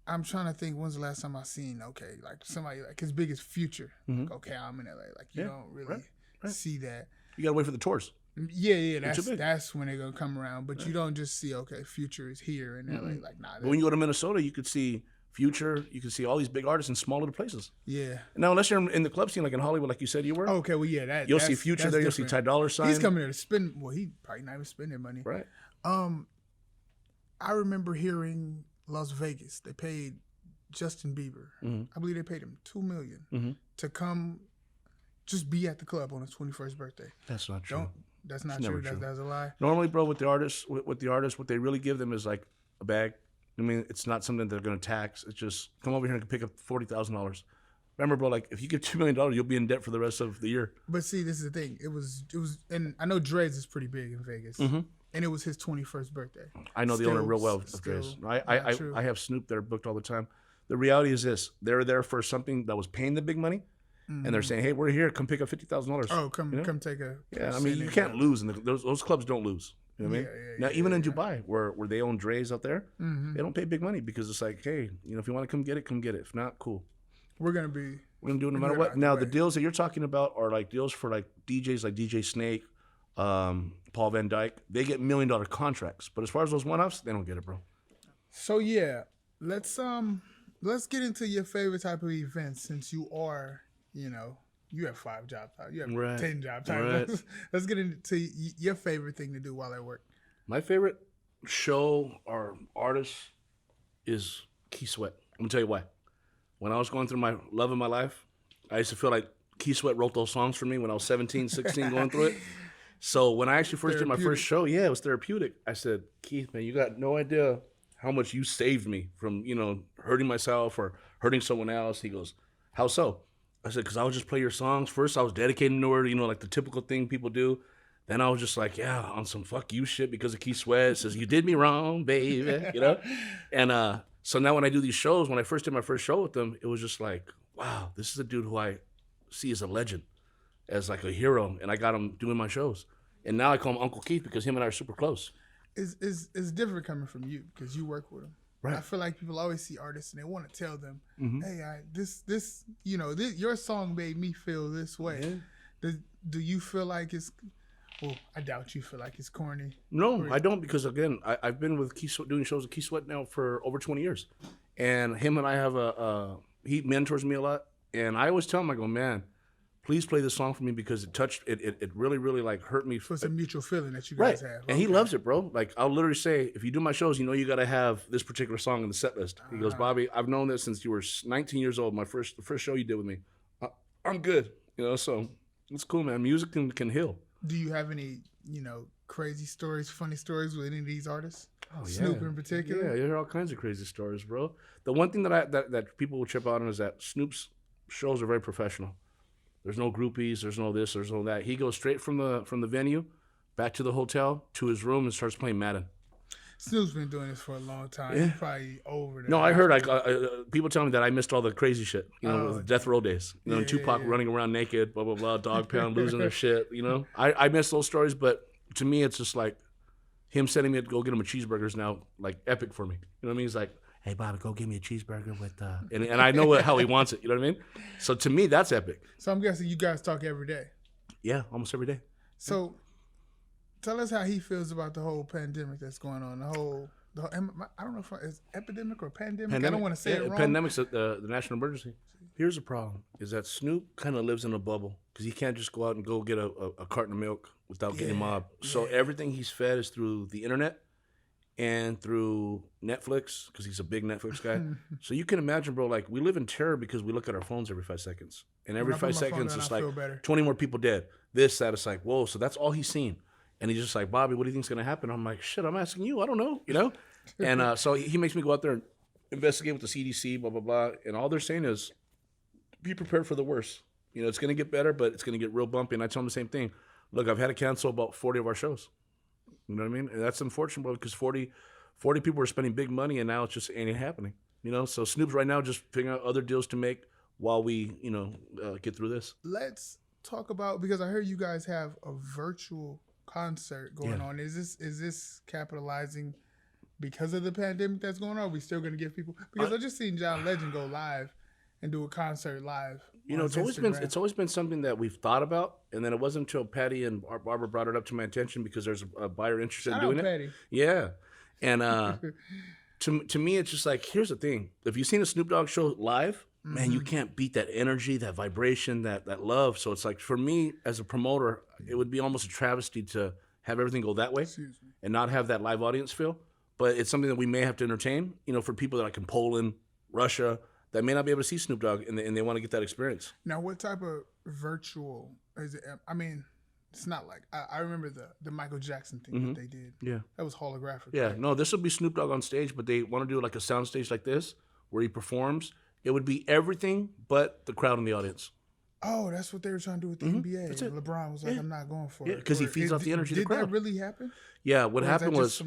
I'm trying to think, when's the last time I seen, like somebody like as big as Future. Like, okay, I'm in LA. Like, you don't really see that.
You gotta wait for the tours.
Yeah, that's when they're gonna come around. But you don't just see, okay, Future is here in LA. Like, nah.
But when you go to Minnesota, you could see Future, you can see all these big artists in small little places.
Yeah.
Now, unless you're in the club scene, like in Hollywood, like you said you were.
Okay, well, yeah,
you'll see Future there.
Different.
You'll see Ty Dolla $ign.
He's coming there to spend. Well, he probably not even spending money.
Right.
I remember hearing Las Vegas. They paid Justin Bieber. I believe they paid him $2 million to come, just be at the club on his 21st birthday.
That's not true.
That's not true. That's a lie.
Normally, bro, with the artists, what they really give them is like a bag. I mean, it's not something they're going to tax. It's just come over here and pick up $40,000. Remember, bro, like if you give $2 million, you'll be in debt for the rest of the year.
But see, this is the thing. It was, and I know Dre's is pretty big in Vegas, and it was his 21st birthday.
I know the owner real well of Dre's. I have Snoop there booked all the time. The reality is this: they're there for something that was paying the big money, and they're saying, "Hey, we're here. Come pick up $50,000."
Oh, come take a.
Yeah, I mean, you can't lose, and those clubs don't lose. You know what I mean? Now, even in Dubai, where they own Dre's out there, they don't pay big money because it's like, hey, if you want to come get it, come get it. If not, cool.
We're gonna do it no matter what.
Now, the deals that you're talking about are like deals for like DJs like DJ Snake, Paul Van Dyke. They get $1 million contracts, but as far as those one-offs, they don't get it, bro.
So yeah, let's get into your favorite type of events since you are, you have 5 job titles. You have 10 job titles. Right. Let's get into your favorite thing to do while at work.
My favorite show or artist is Key Sweat. I'm going to tell you why. When I was going through my love of my life, I used to feel like Key Sweat wrote those songs for me when I was 17, 16 going through it. So when I actually first did my first show, it was therapeutic. I said, Keith, man, you got no idea how much you saved me from, hurting myself or hurting someone else. He goes, how so? I said, because I would just play your songs. First, I was dedicating to her, like the typical thing people do. Then I was just like, on some fuck you shit because of Key Sweat. It says, you did me wrong, baby, And so now when I do these shows, when I first did my first show with them, it was just like, wow, this is a dude who I see as a legend, as like a hero. And I got him doing my shows. And now I call him Uncle Keith because him and I are super close.
It's different coming from you because you work with him. Right. I feel like people always see artists and they want to tell them, hey, your song made me feel this way. Yeah. Do you feel like it's? Well, I doubt you feel like it's corny.
No, I don't, because again, I've been with Key Sweat, doing shows with Key Sweat now for over 20 years, and him and I have he mentors me a lot, and I always tell him, I go, man, please play this song for me because it really, really like hurt me.
So it's a mutual feeling that you guys have.
And he loves it, bro. Like, I'll literally say, if you do my shows, you got to have this particular song in the set list. He goes, Bobby, I've known this since you were 19 years old. The first show you did with me. I'm good. So it's cool, man. Music can heal.
Do you have any, crazy stories, funny stories with any of these artists?
Oh, yeah.
Snoop in particular?
Yeah, you hear all kinds of crazy stories, bro. The one thing that people will trip out on is that Snoop's shows are very professional. There's no groupies, there's no this, there's no that. He goes straight from the venue back to the hotel to his room and starts playing Madden.
Snoop's been doing this for a long time. Yeah. He's probably over that.
No, I heard people tell me that I missed all the crazy shit, with Death Row days. Tupac running around naked, blah, blah, blah, Dog Pound losing their shit, I miss those stories, but to me, it's just like him sending me to go get him a cheeseburger is now like epic for me. You know what I mean? He's like, hey, Bobby, go get me a cheeseburger with, and I know how he wants it. You know what I mean? So to me, that's epic.
So I'm guessing you guys talk every day.
Yeah, almost every day.
So tell us how he feels about the whole pandemic that's going on. I don't know if it's epidemic or pandemic. I don't want to say it wrong.
Pandemic's the national emergency. Here's the problem: is that Snoop kind of lives in a bubble because he can't just go out and go get a carton of milk without getting mobbed. So everything he's fed is through the internet and through Netflix, because he's a big Netflix guy. So you can imagine, bro, like, we live in terror because we look at our phones every 5 seconds. And every 5 seconds, it's like 20 more people dead. This, that, it's like, whoa, so that's all he's seen. And he's just like, Bobby, what do you think's going to happen? I'm like, shit, I'm asking you. I don't know, And so he makes me go out there and investigate with the CDC, blah, blah, blah. And all they're saying is, be prepared for the worst. It's going to get better, but it's going to get real bumpy. And I tell him the same thing. Look, I've had to cancel about 40 of our shows. You know what I mean? And that's unfortunate, bro, because 40 people are spending big money, and now it just ain't happening. So Snoop's right now just figuring out other deals to make while we, get through this.
Let's talk about, because I heard you guys have a virtual concert going on. Is this capitalizing because of the pandemic that's going on? Are we still going to give people? Because I just seen John Legend go live and do a concert live.
It's always been something that we've thought about, and then it wasn't until Patty and Barbara brought it up to my attention because there's a buyer interested in doing it.
Patty.
Yeah, and to me, it's just like, here's the thing: if you've seen a Snoop Dogg show live, man, you can't beat that energy, that vibration, that love. So it's like, for me as a promoter, it would be almost a travesty to have everything go that way and not have that live audience feel. But it's something that we may have to entertain, for people that like in Poland, Russia, that may not be able to see Snoop Dogg, and they want to get that experience.
Now, what type of virtual is it? I mean, it's not like, I remember the Michael Jackson thing that they did.
Yeah.
That was holographic.
Yeah,
right?
No, this will be Snoop Dogg on stage, but they want to do like a sound stage like this where he performs. It would be everything but the crowd in the audience.
Oh, that's what they were trying to do with the NBA. That's it. LeBron was like, I'm not going for it.
Because he feeds off the energy of the crowd.
Did that really happen?
Yeah, what happened was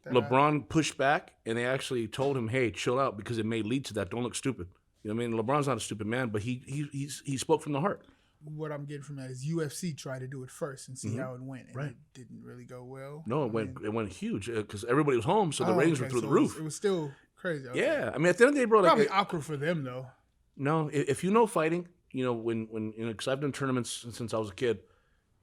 LeBron pushed back, and they actually told him, hey, chill out, because it may lead to that. Don't look stupid. You know what I mean? LeBron's not a stupid man, but he spoke from the heart.
What I'm getting from that is UFC tried to do it first and see how it went, and it didn't really go well.
No, it went huge because everybody was home, so the ratings were through the roof.
It was still crazy. Okay.
Yeah, I mean, at the end of the day, bro,
probably awkward for them though.
No, if you know fighting, you know when because I've done tournaments since I was a kid.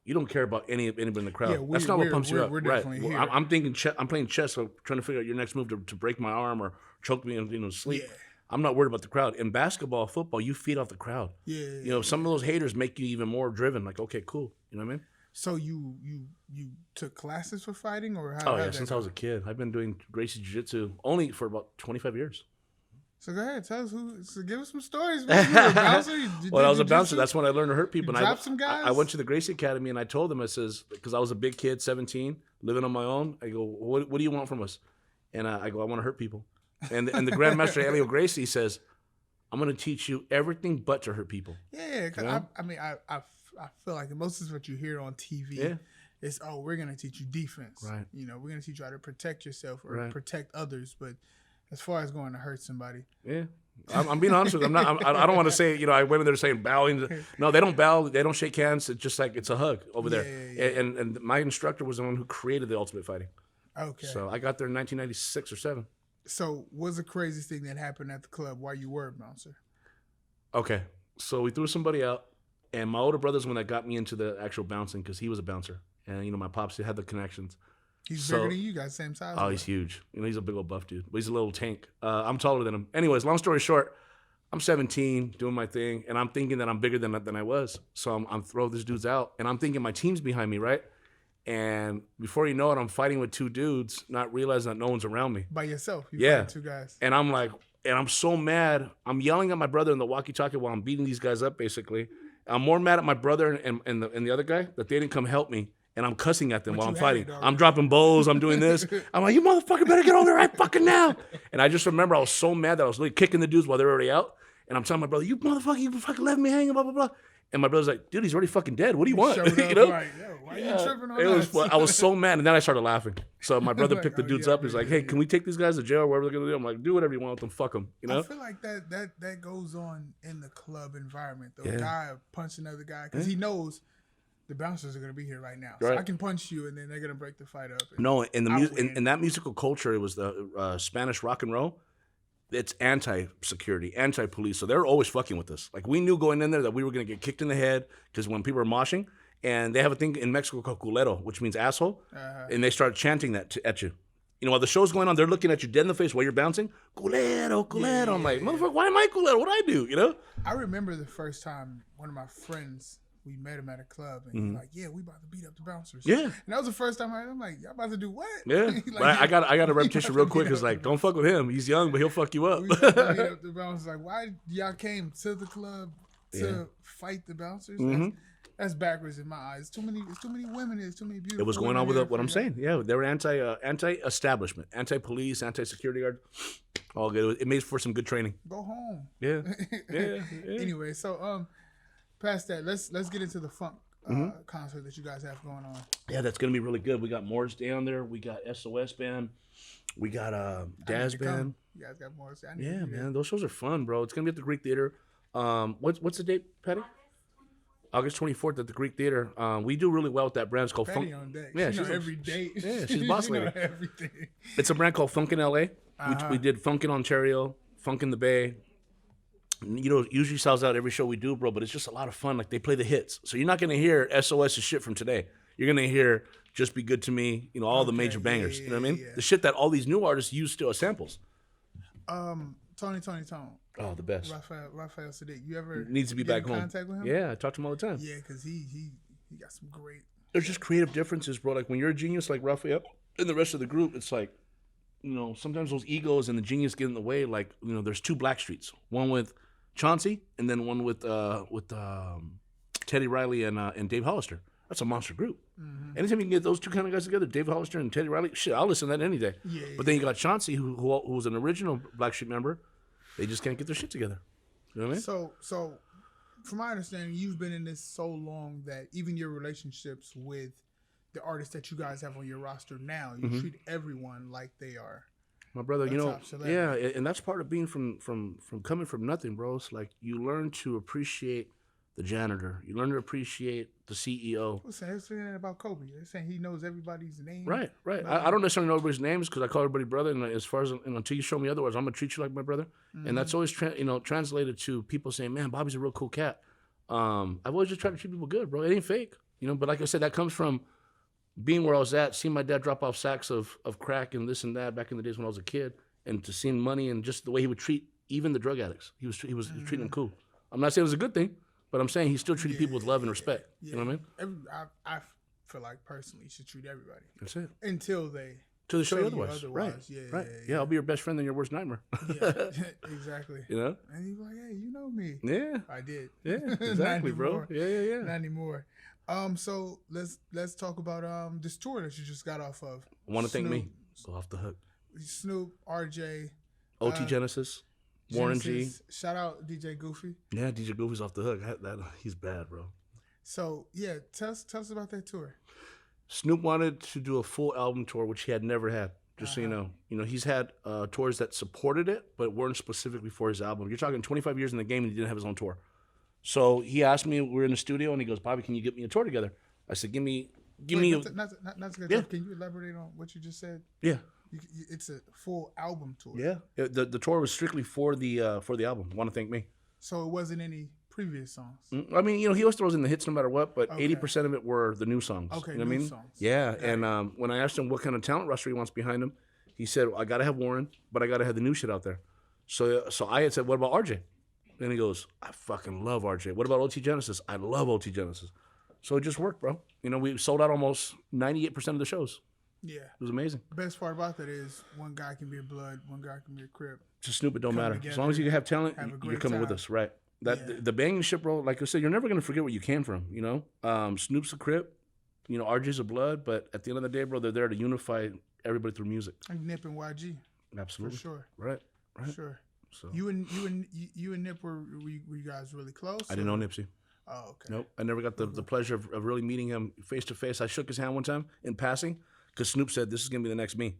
You don't care about anybody in the crowd.
Yeah,
that's not what pumps you up.
We're
right.
definitely here.
I'm thinking. I'm playing chess, so trying to figure out your next move to break my arm or choke me and sleep. Yeah. I'm not worried about the crowd. In basketball, football, you feed off the crowd.
Yeah.
You know, some of those haters make you even more driven. Like, okay, cool. You know what I mean?
So you took classes for fighting, or how?
Oh yeah, since I was a kid, I've been doing Gracie Jiu-Jitsu only for about 25 years.
So go ahead, tell us give us some stories. Man. You were a bouncer?
Well, I was a bouncer. That's when I learned to hurt people.
Some guys?
I went to the Gracie Academy and I told them, I says, because I was a big kid, 17, living on my own. I go, what do you want from us? And I go, I want to hurt people. And the Grandmaster Elio Gracie says, I'm going to teach you everything but to hurt people.
Yeah, because I feel like most of what you hear on TV is, we're going to teach you defense. Right. You know, we're going to teach you how to protect yourself or protect others, but as far as going to hurt somebody.
Yeah. I'm being honest with you. I don't want to say, you know, I went in there saying bowing. No, they don't bow. They don't shake hands. It's just like it's a hug over there. Yeah. And my instructor was the one who created the Ultimate Fighting. Okay. So I got there in 1996 or 7.
So what's the craziest thing that happened at the club while you were a bouncer? Okay.
So we threw somebody out. And my older brother's the one that got me into the actual bouncing because he was a bouncer. And, you know, my pops had the connections.
He's bigger than you guys, same size.
Oh, he's huge. You know, he's a big old buff dude. But he's a little tank. I'm taller than him. Anyways, long story short, I'm 17, doing my thing, and I'm thinking that I'm bigger than I was. So I'm throwing these dudes out, and I'm thinking my team's behind me, right? And before you know it, I'm fighting with 2 dudes, not realizing that no one's around me.
By yourself? You 2 guys.
And I'm like, and I'm so mad. I'm yelling at my brother in the walkie-talkie while I'm beating these guys up, basically. I'm more mad at my brother and the other guy that they didn't come help me. And I'm cussing at them while I'm fighting. I'm dropping bowls. I'm doing this. I'm like, you motherfucker better get over there right fucking now. And I just remember I was so mad that I was like kicking the dudes while they're already out. And I'm telling my brother, you motherfucker, you fucking left me hanging, blah, blah, blah. And my brother's like, dude, he's already fucking dead. What do you want? You know?
Right. Yo, why are you tripping on us?
I was so mad. And then I started laughing. So my brother picked the dudes up. He's like, hey, can we take these guys to jail or whatever they're going to do? I'm like, do whatever you want with them. Fuck them. You know?
I feel like that goes on in the club environment. The guy punch another guy because he knows the bouncers are going to be here right now. So I can punch you and then they're going to break the fight up.
No, in that musical culture, it was the Spanish rock and roll. It's anti-security, anti-police. So they're always fucking with us. Like we knew going in there that we were going to get kicked in the head because when people are moshing, and they have a thing in Mexico called culero, which means asshole. And they start chanting that at you. You know, while the show's going on, they're looking at you dead in the face while you're bouncing. Culero, culero. Yeah. I'm like, motherfucker, why am I culero? What'd I do? You know?
I remember the first time one of my friends, we met him at a club, and he's like, "Yeah, we about to beat up the bouncers."
Yeah,
and that was the first time I'm like, "Y'all about to do what?"
Yeah, like, but I got a repetition real quick. It's like, don't fuck with him. He's young, but he'll fuck you up.
We beat up the bouncers. Like, why y'all came to the club to fight the bouncers? That's backwards in my eyes. It's too many women. There's too many beautiful.
It was going on with what I'm saying. Yeah, they were anti-establishment, anti-police, anti-security guard. All good. It made for some good training.
Go home.
Yeah.
Anyway, so past that, let's get into the funk concert that you guys have going on.
Yeah, that's gonna be really good. We got Morris Day on there. We got SOS band. We got Daz band.
You guys got Morris Day.
Yeah, man, those shows are fun, bro. It's gonna be at the Greek Theater. What's the date, Patty? August 24th at the Greek Theater. We do really well with that brand. It's called
Patty on deck.
Yeah,
she's every date.
Yeah, she's boss lady.
Everything.
It's a brand called Funk in LA. We did Funk in Ontario, Funk in the Bay. You know, usually sells out every show we do, bro, but it's just a lot of fun. Like, they play the hits. So you're not going to hear SOS's shit from today. You're going to hear Just Be Good to Me, you know, all the major bangers. You know what I mean? Yeah. The shit that all these new artists use still as samples.
Tony.
Oh, the best.
Raphael Sadiq. You ever
needs to be back home.
Contact with him?
Yeah, I talk to him all the time.
Yeah, because he got some great.
There's just creative differences, bro. Like, when you're a genius like Raphael and the rest of the group, it's like, you know, sometimes those egos and the genius get in the way. Like, you know, there's 2 Black Streets. One with Chauncey, and then one with Teddy Riley and Dave Hollister. That's a monster group. Anytime you can get those 2 kind of guys together, Dave Hollister and Teddy Riley, shit, I'll listen to that any day. Yeah, but then you got Chauncey, who was an original Black Street member. They just can't get their shit together. You know what I mean?
So, from my understanding, you've been in this so long that even your relationships with the artists that you guys have on your roster now, you treat everyone like they are
My brother, you know,
top celebrity.
yeah, and that's part of being from coming from nothing, bro. It's like you learn to appreciate the janitor. You learn to appreciate the CEO.
What's saying that about Kobe? They're saying he knows everybody's name.
Right, right. I don't necessarily know everybody's names because I call everybody brother. And as far as until you show me otherwise, I'm gonna treat you like my brother. And that's always translated to people saying, "Man, Bobby's a real cool cat." I've always just tried to treat people good, bro. It ain't fake, you know. But like I said, that comes from being where I was at, seeing my dad drop off sacks of crack and this and that back in the days when I was a kid, and to seeing money and just the way he would treat even the drug addicts. He was treating them cool. I'm not saying it was a good thing, but I'm saying he still treated people with love and respect.
Yeah.
You know what I mean?
I feel like personally you should treat everybody
That's it.
until they
Show you otherwise. Right. Yeah, I'll be your best friend than your worst nightmare.
Yeah, exactly.
You know?
And he's like, hey, you know me.
Yeah.
I did.
Yeah, exactly, bro. Yeah.
Not anymore. So let's talk about this tour that you just got off of.
I want to thank me. Go off the hook.
Snoop, RJ,
OT Genesis, Warren G.
Shout out DJ Goofy.
Yeah, DJ Goofy's off the hook. He's bad, bro.
So yeah, tell us about that tour.
Snoop wanted to do a full album tour, which he had never had. Just so you know. You know, he's had tours that supported it, but weren't specifically for his album. You're talking 25 years in the game and he didn't have his own tour. So he asked me, we're in the studio, and he goes, Bobby, can you get me a tour together? I said, give me
not to get can you elaborate on what you just said?
Yeah.
It's a full album tour.
Yeah. The tour was strictly for the album. Want to thank me.
So it wasn't any previous songs.
I mean, you know, he always throws in the hits no matter what, but 80% of it were the new songs.
Okay,
you know what I mean?
Songs.
Yeah, and when I asked him what kind of talent roster he wants behind him, he said, I got to have Warren, but I got to have the new shit out there. So I had said, what about RJ? And he goes, I fucking love RJ. What about OT Genesis? I love OT Genesis. So it just worked, bro. You know, we sold out almost 98% of the shows.
Yeah.
It was amazing.
The best part about that is one guy can be a Blood, one guy can be a Crip.
Just Snoop, it don't matter. As long as you have talent, you're coming with us, right? The banging shit, bro, like I said, you're never going to forget where you came from, you know? Snoop's a Crip, you know, RJ's a Blood, but at the end of the day, bro, they're there to unify everybody through music.
Like Nip and YG.
Absolutely.
For sure.
Right.
For sure.
So
you and Nip were you guys really close?
I didn't know Nipsey.
Oh, okay.
Nope. I never got the pleasure of really meeting him face to face. I shook his hand one time in passing because Snoop said, this is going to be the next me.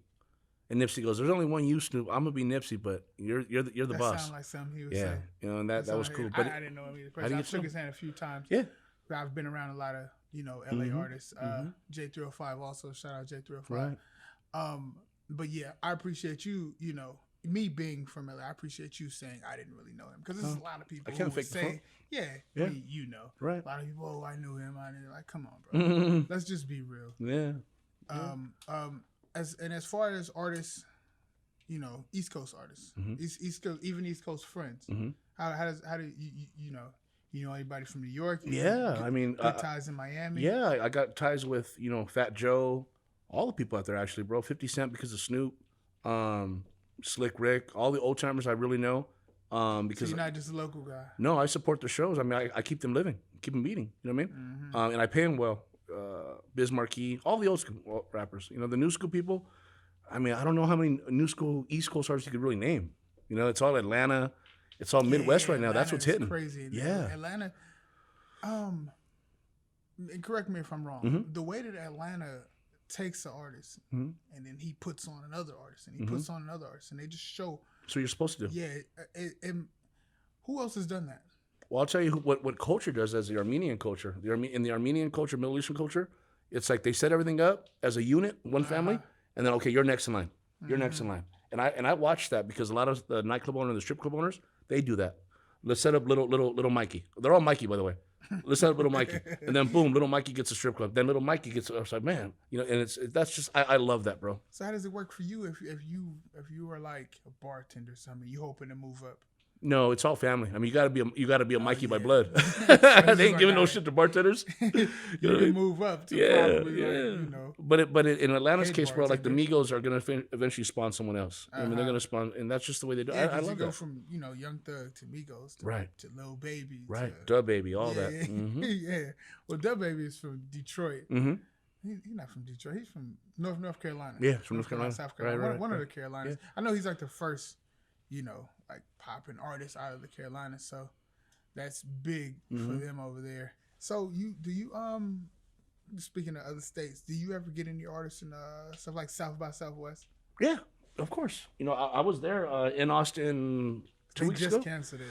And Nipsey goes, there's only one you, Snoop. I'm going to be Nipsey, but you're the
that
boss.
Sound like something he would say.
You know, and that was cool.
But I didn't know him either. I shook his hand a few times.
Yeah.
I've been around a lot of, you know, LA artists. J305 also. Shout out J305.
Right.
But yeah, I appreciate you, you know, me being from LA, I appreciate you saying I didn't really know him. Because there's a lot of people who would say, me, you know.
Right.
A lot of people, I knew him. I didn't. Like, come on, bro. Let's just be real.
Yeah.
As far as artists, you know, East Coast artists, East Coast, even East Coast friends, how do you know anybody from New York?
I mean,
good ties in Miami.
Yeah, I got ties with, you know, Fat Joe, all the people out there actually, bro. 50 Cent because of Snoop, Slick Rick, all the old timers I really know. Because
so you're not just a local guy.
No, I support the shows. I mean, I keep them living, keep them beating. You know what I mean? And I pay them well. Biz Markie, all the old school rappers. You know, the new school people. I mean, I don't know how many new school East Coast artists you could really name. You know, it's all Atlanta. It's all Midwest right now.
Atlanta,
That's what's hitting.
Crazy.
Yeah.
Atlanta. Correct me if I'm wrong. The way that Atlanta takes an artist and then he puts on another artist and he puts on another artist and they just show.
So you're supposed to do.
Yeah. Who else has done that?
Well, I'll tell you what culture does as the Armenian culture. In the Armenian culture, Middle Eastern culture, it's like they set everything up as a unit, one family, and then, okay, you're next in line. You're next in line. And I watch that because a lot of the nightclub owners and the strip club owners, they do that. Let's set up little Mikey. They're all Mikey, by the way. Let's set up little Mikey. And then, boom, little Mikey gets a strip club. Then little Mikey gets, I was like, man, you know, and that's just, I love that, bro.
So how does it work for you if you are like a bartender or something, you hoping to move up?
No, it's all family. I mean, you gotta be a Mikey by blood. They ain't giving no shit to bartenders.
You can move up to probably, like, you know.
But in Atlanta's case, bro, like the Migos are gonna eventually spawn someone else. I mean, they're gonna spawn, and that's just the way they do.
Yeah,
I love
you go
that.
from, you know, Young Thug to Migos to Lil Baby,
Dub Baby, all that.
Yeah. Well, Dub Baby is from Detroit. He's not from Detroit. He's from North Carolina.
Yeah, from North Carolina,
South Carolina. One of the
right.
Carolinas. Yeah. I know he's like the first, you know, like popping artist out of the Carolinas. So that's big for them over there. So speaking of other states, do you ever get any artists in stuff like South by Southwest?
Yeah. Of course. You know, I was there in Austin 2 weeks ago.
They just canceled it.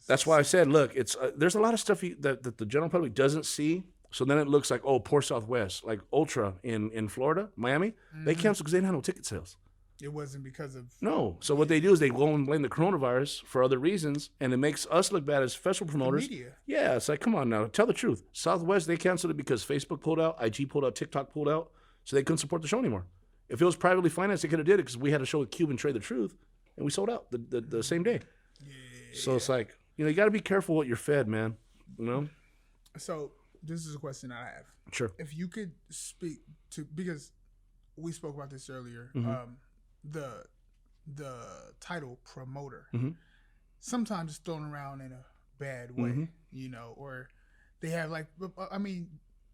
That's why I said, look, it's there's a lot of stuff that the general public doesn't see. So then it looks like, oh, poor Southwest, like Ultra in Florida, Miami, they canceled because they didn't have no ticket sales.
It wasn't because of...
No. So what they do is they go and blame the coronavirus for other reasons, and it makes us look bad as festival promoters.
The media.
Yeah, it's like, come on now, tell the truth. Southwest, they canceled it because Facebook pulled out, IG pulled out, TikTok pulled out, so they couldn't support the show anymore. If it was privately financed, they could have did it because we had a show with Cube and Trey the Truth, and we sold out the same day. Yeah. So it's like, you know, you got to be careful what you're fed, man. You know?
So this is a question that I have.
Sure.
If you could speak to, because we spoke about this earlier, the title promoter, sometimes it's thrown around in a bad way, you know, or they have like, I mean,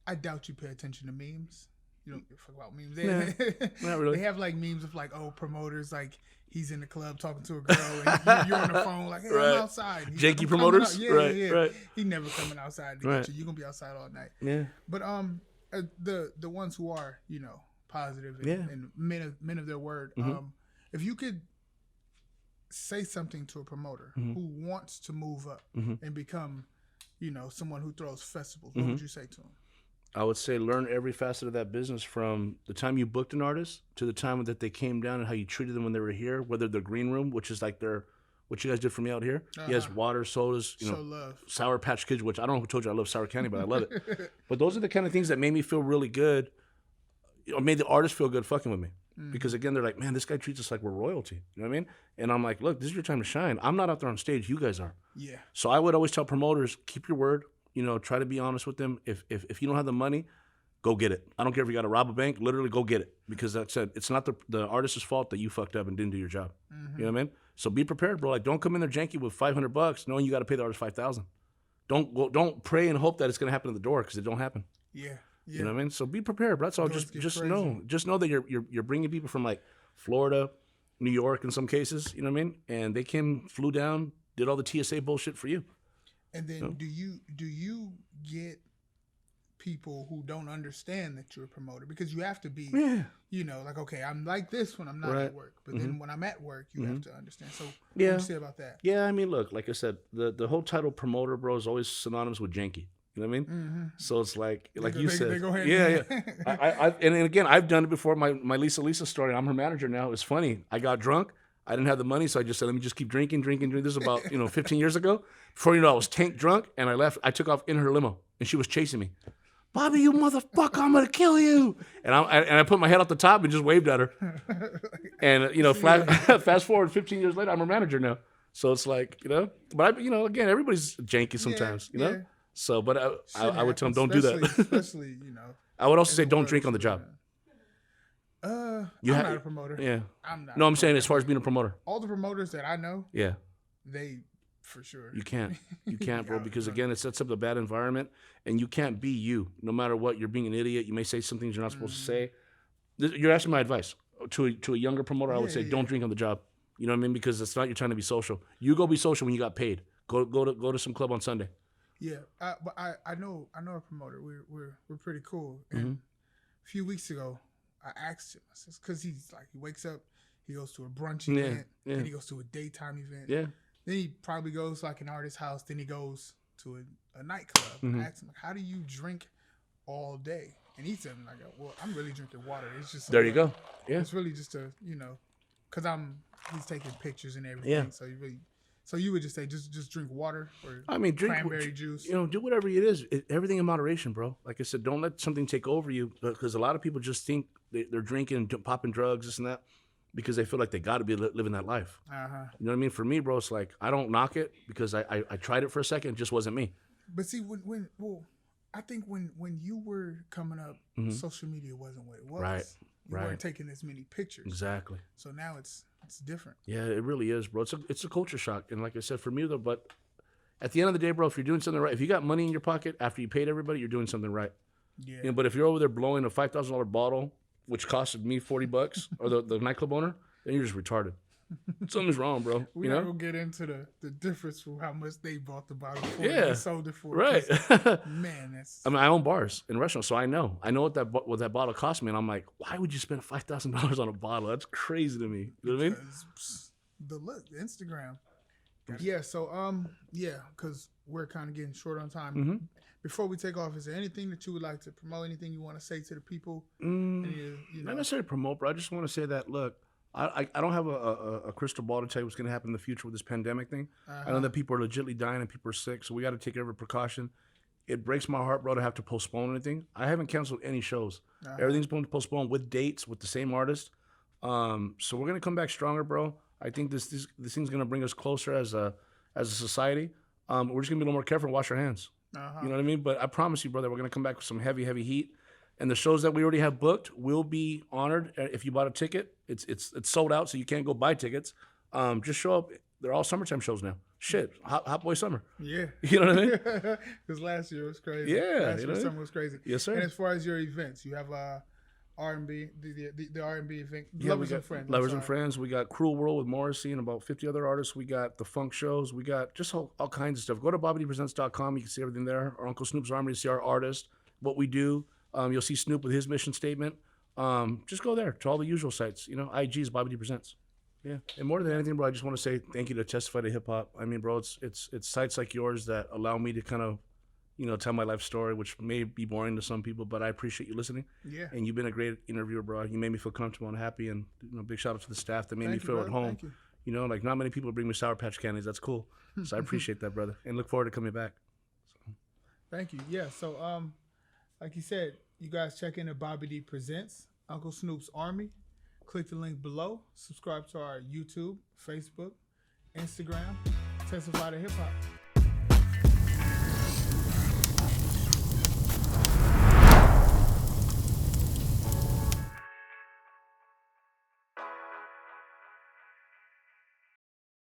I doubt you pay attention to memes. You don't give a fuck about memes.
Not really.
They have like memes of like, oh, promoters, like he's in the club talking to a girl and you're on the phone like, hey, I'm outside.
Janky promoters?
Yeah. He never coming outside to get you. You're going to be outside all night.
Yeah.
But the ones who are, you know, positive and men of their word, if you could say something to a promoter who wants to move up and become, you know, someone who throws festivals, what would you say to him?
I would say learn every facet of that business, from the time you booked an artist to the time that they came down and how you treated them when they were here, whether their green room, which is like what you guys did for me out here. Yes, water, sodas, you know, Sour Patch Kids, which I don't know who told you I love sour candy, but I love it. But those are the kind of things that made me feel really good, or made the artist feel good fucking with me. Because again, they're like, man, this guy treats us like we're royalty. You know what I mean? And I'm like, look, this is your time to shine. I'm not out there on stage. You guys are.
Yeah.
So I would always tell promoters, keep your word. You know, try to be honest with them. If you don't have the money, go get it. I don't care if you got to rob a bank. Literally, go get it. Because that said, it's not the artist's fault that you fucked up and didn't do your job. You know what I mean? So be prepared, bro. Like, don't come in there janky with $500 knowing you got to pay the artist $5,000. Don't pray and hope that it's gonna happen at the door, because it don't happen.
Yeah.
You know what I mean? So be prepared, bro. That's all. Just know that you're bringing people from like Florida, New York in some cases. You know what I mean? And they flew down, did all the TSA bullshit for you.
And then do you get people who don't understand that you're a promoter? Because you have to be, you know, like, okay, I'm like this when I'm not at work, but then when I'm at work, you have to understand. So what do you say about that? Yeah,
I mean, look, like I said, the whole title promoter, bro, is always synonymous with janky. You know what I mean? So it's like you said, they go I and again, I've done it before. My Lisa story. I'm her manager now. It's funny. I got drunk. I didn't have the money, so I just said, let me just keep drinking. This is about 15 years ago. Before you know, I was tank drunk, and I left. I took off in her limo, and she was chasing me. Bobby, you motherfucker, I'm gonna kill you! And I put my head off the top and just waved at her. And fast forward 15 years later, I'm her manager now. So it's like, but again, everybody's janky sometimes, you know. So, but I would tell them, don't do that.
Especially,
I would also say, don't drink on the job.
I'm not a promoter.
Yeah.
I'm not.
No, I'm saying as far as being a promoter.
All the promoters that I know.
Yeah.
They, for sure.
You can't, bro, because again, it sets up a bad environment, and you can't be you. No matter what, you're being an idiot. You may say some things you're not supposed to say. You're asking my advice to a younger promoter. I would say, don't drink on the job. You know what I mean? Because it's not your time to be social. You go be social when you got paid. Go to some club on Sunday. Yeah,
but I know a promoter. We're pretty cool. And a few weeks ago, I asked him, because he wakes up, he goes to a brunch event, then he goes to a daytime event. Yeah. Then he probably goes to like an artist's house, then he goes to a nightclub. I asked him, how do you drink all day? And he said, like, well, I'm really drinking water. It's just
there you go. Yeah.
It's really just because he's taking pictures and everything. Yeah. So you would just say just drink water or drink cranberry juice.
Do whatever it is. Everything in moderation, bro. Like I said, don't let something take over you, because a lot of people just think they're drinking and popping drugs, this and that, because they feel like they got to be living that life. You know what I mean? For me, bro, it's like I don't knock it, because I tried it for a second. It just wasn't me.
But see, I think when you were coming up, social media wasn't what it was.
Right.
You weren't taking as many pictures.
Exactly.
So now it's different.
Yeah, it really is, bro. It's a culture shock. And like I said, for me, though, but at the end of the day, bro, if you're doing something right, if you got money in your pocket after you paid everybody, you're doing something right. Yeah. But if you're over there blowing a $5,000 bottle, which costed me $40, or the nightclub owner, then you're just retarded. Something's wrong, bro.
We
you
gotta
know?
go get into the difference from how much they bought the bottle for
Yeah.
and they sold it for.
Right.
Man, that's.
I mean, I own bars and restaurants, so I know what that bottle cost me, and I'm like, why would you spend $5,000 on a bottle? That's crazy to me. You know what I mean?
The look, the Instagram. Yeah. So yeah, because we're kind of getting short on time.
Mm-hmm.
Before we take off, is there anything that you would like to promote? Anything you want to say to the people?
Not necessarily promote, but I just want to say that look, I don't have a crystal ball to tell you what's going to happen in the future with this pandemic thing. I know that people are legitimately dying and people are sick, so we got to take every precaution. It breaks my heart, bro, to have to postpone anything. I haven't canceled any shows. Everything's been postponed with dates with the same artist. So we're gonna come back stronger, bro. I think this thing's gonna bring us closer as a society. We're just gonna be a little more careful and wash our hands. You know what I mean? But I promise you, brother, we're gonna come back with some heavy heat. And the shows that we already have booked will be honored. If you bought a ticket, it's sold out, so you can't go buy tickets. Just show up. They're all summertime shows now. Shit, Hot Boy Summer.
Yeah.
You know what I mean?
Because last year was crazy.
Yeah.
Last year summer was crazy.
Yes, sir.
And as far as your events, you have R&B, the R&B event,
Yeah,
Lovers and Friends.
Lovers and Friends. We got Cruel World with Morrissey and about 50 other artists. We got the funk shows. We got just all kinds of stuff. Go to BobbyDpresents.com. You can see everything there. Our Uncle Snoop's Army to see our artist, what we do. You'll see Snoop with his mission statement. Just go there to all the usual sites. You know, IG is Bobby D Presents. Yeah, and more than anything, bro, I just want to say thank you to Testify to Hip Hop. I mean, bro, it's sites like yours that allow me to kind of, you know, tell my life story, which may be boring to some people, but I appreciate you listening.
Yeah.
And you've been a great interviewer, bro. You made me feel comfortable and happy, and big shout out to the staff that made me feel at home. You know, like not many people bring me Sour Patch candies. That's cool. So I appreciate that, brother, and look forward to coming back. So.
Thank you. Yeah. So like you said, you guys check in at Bobby D Presents, Uncle Snoop's Army. Click the link below. Subscribe to our YouTube, Facebook, Instagram. Testify to Hip Hop.